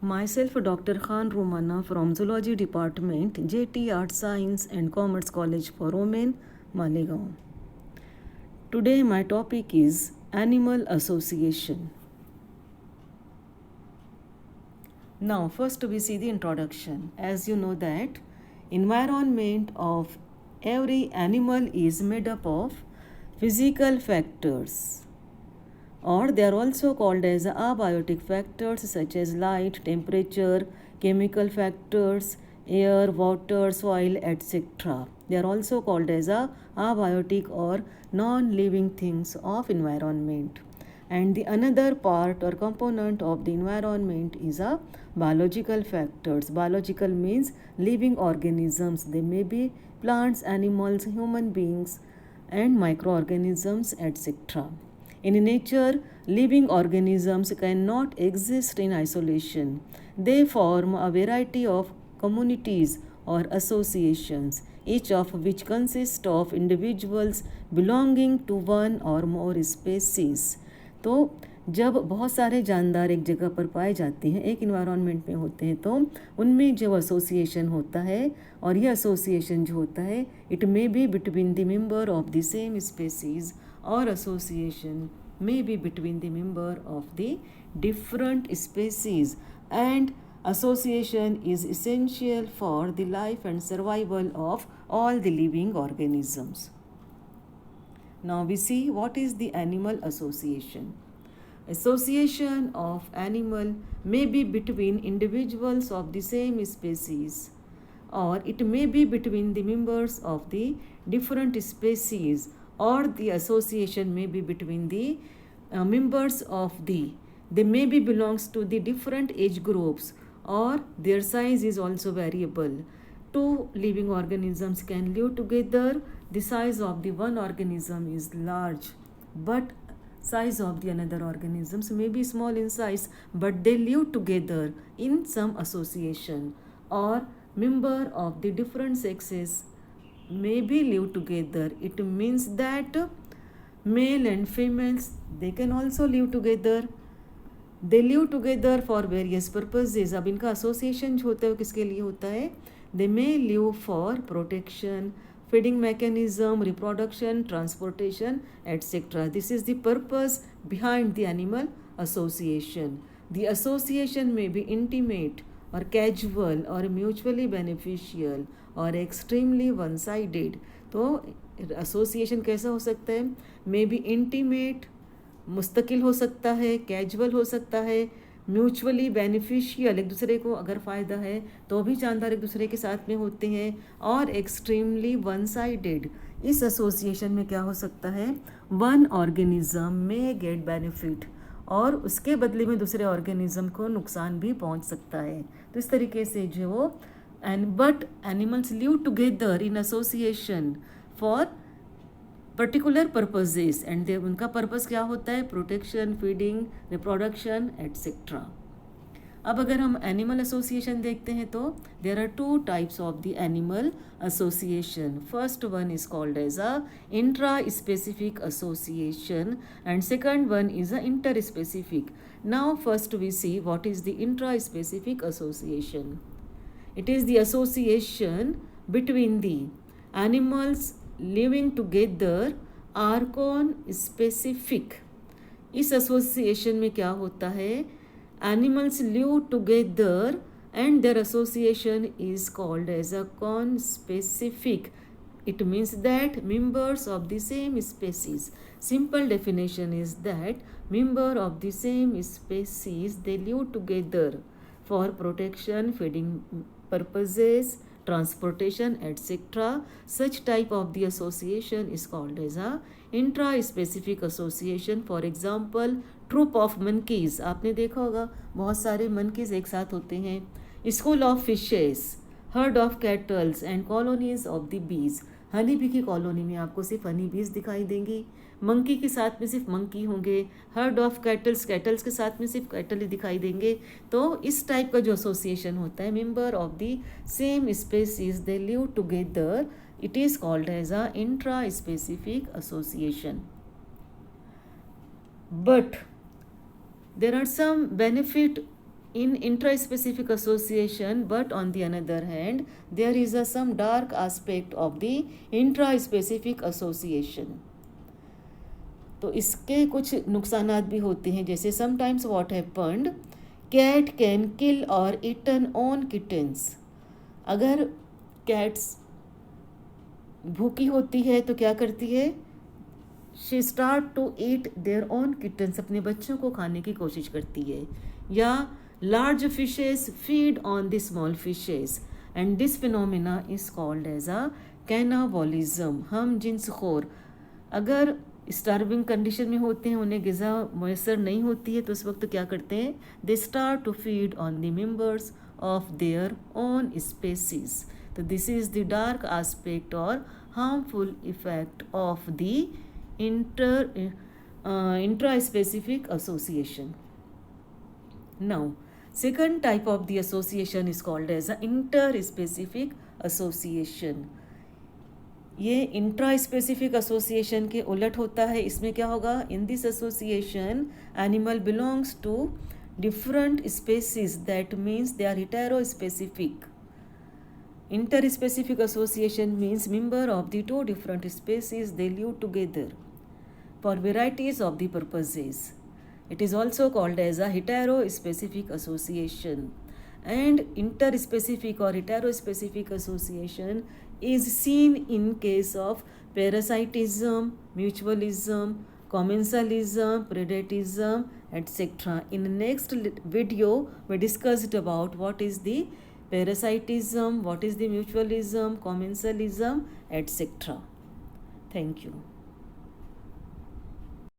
Myself, Dr. Khan Romana from Zoology Department, JT Art Science and Commerce College for Women, Malegaon. Today, my topic is Animal Association. Now, first we see the introduction. As you know that environment of every animal is made up of physical factors, or they are also called as abiotic factors such as light, temperature, chemical factors, air, water, soil, etc. They are also called as abiotic or non-living things of environment. And the another part or component of the environment is biological factors. Biological means living organisms. They may be plants, animals, human beings, and microorganisms, etc. In nature, living organisms cannot exist in isolation. They form a variety of communities or associations, each of which consists of individuals belonging to one or more species. तो जब बहुत सारे जानदार एक जगह पर पाए जाते हैं, एक इन्वायरमेंट में होते हैं, तो उनमें जो एसोसिएशन होता है, और यह एसोसिएशन जो होता है, it may be between the member of the same species or association may be between the member of the different species, and association is essential for the life and survival of all the living organisms. Now we see what is the animal association. Association of animal may be between individuals of the same species, or it may be between the members of the different species, or the association may be between the members of they may be belongs to the different age groups, or their size is also variable. Two living organisms can live together. The size of the one organism is large, but size of the another organisms may be small in size, but they live together in some association. Or member of the different sexes may be live together. It means that male and females, they can also live together. They live together for various purposes. अब इनका association जो होता है वो किसके लिए होता है? They may live for protection, feeding mechanism, reproduction, transportation, etc. This is the purpose behind the animal association. The association may be intimate or casual or mutually beneficial or extremely one-sided. तो association कैसा हो सकता है? May be intimate, मुस्तकिल हो सकता है, casual हो सकता है, म्यूचुअली बेनिफिशियल, एक दूसरे को अगर फ़ायदा है तो भी जानदार एक दूसरे के साथ में होते हैं, और एक्सट्रीमली वन साइडेड. इस एसोसिएशन में क्या हो सकता है? वन ऑर्गेनिज्म में गेट बेनिफिट, और उसके बदले में दूसरे ऑर्गेनिज्म को नुकसान भी पहुंच सकता है. तो इस तरीके से जो but animals live together in association for particular purposes, and उनका पर्पस क्या होता है? Protection, feeding, reproduction, etcetera. अब अगर हम एनिमल एसोसिएशन देखते हैं तो there are two types of the animal association. First one is called as a intra specific association, and second one is a inter specific. Now first we see what is the intra specific association. It is the association between the animals living together are conspecific. इस association में क्या होता है? Animals live together and their association is called as a conspecific. It means that members of the same species. Simple definition is that member of the same species, they live together for protection, feeding purposes, transportation, etc. Such type of the association is called as a intra-specific association. For example, troop of monkeys. आपने देखा होगा बहुत सारे monkeys एक साथ होते हैं. School of fishes, herd of cattle and colonies of the bees. Honey bee की कॉलोनी में आपको सिर्फ हनी बीज दिखाई देंगी. मंकी के साथ में सिर्फ मंकी होंगे. हर्ड ऑफ कैटल्स, कैटल्स के साथ में सिर्फ कैटल ही दिखाई देंगे. तो इस टाइप का जो एसोसिएशन होता है, member of the same species, they live together, it is called as a intra specific association. But there are some benefit in intraspecific association, but on the another hand there is some dark aspect of the intraspecific association. तो इसके कुछ नुकसानात भी होते हैं, जैसे sometimes what happened, cat can kill और eaten on kittens. अगर cats भूखी होती है तो क्या करती है, she start to eat their own kittens, अपने बच्चों को खाने की कोशिश करती है. या large fishes feed on the small fishes and this phenomena is called as a cannibalism. हम जिन्सखोर अगर स्टार्विंग कंडीशन में होते हैं, उन्हें ग़िज़ा मैसर नहीं होती है, तो उस वक्त क्या करते हैं, they start to feed on the members of their own species. तो this is the dark aspect और harmful effect of the intraspecific association. Now, second type of the association is called as a interspecific association. ये intraspecific association के उलट होता है. इसमें क्या होगा, in this association animal belongs to different species, that means they are heterospecific. Interspecific association means member of the two different species, they live together for varieties of the purposes. It is also called as a heterospecific association. And interspecific or heterospecific association is seen in case of parasitism, mutualism, commensalism, predatism, etc. In the next video, we discussed about what is the parasitism, what is the mutualism, commensalism, etc. Thank you.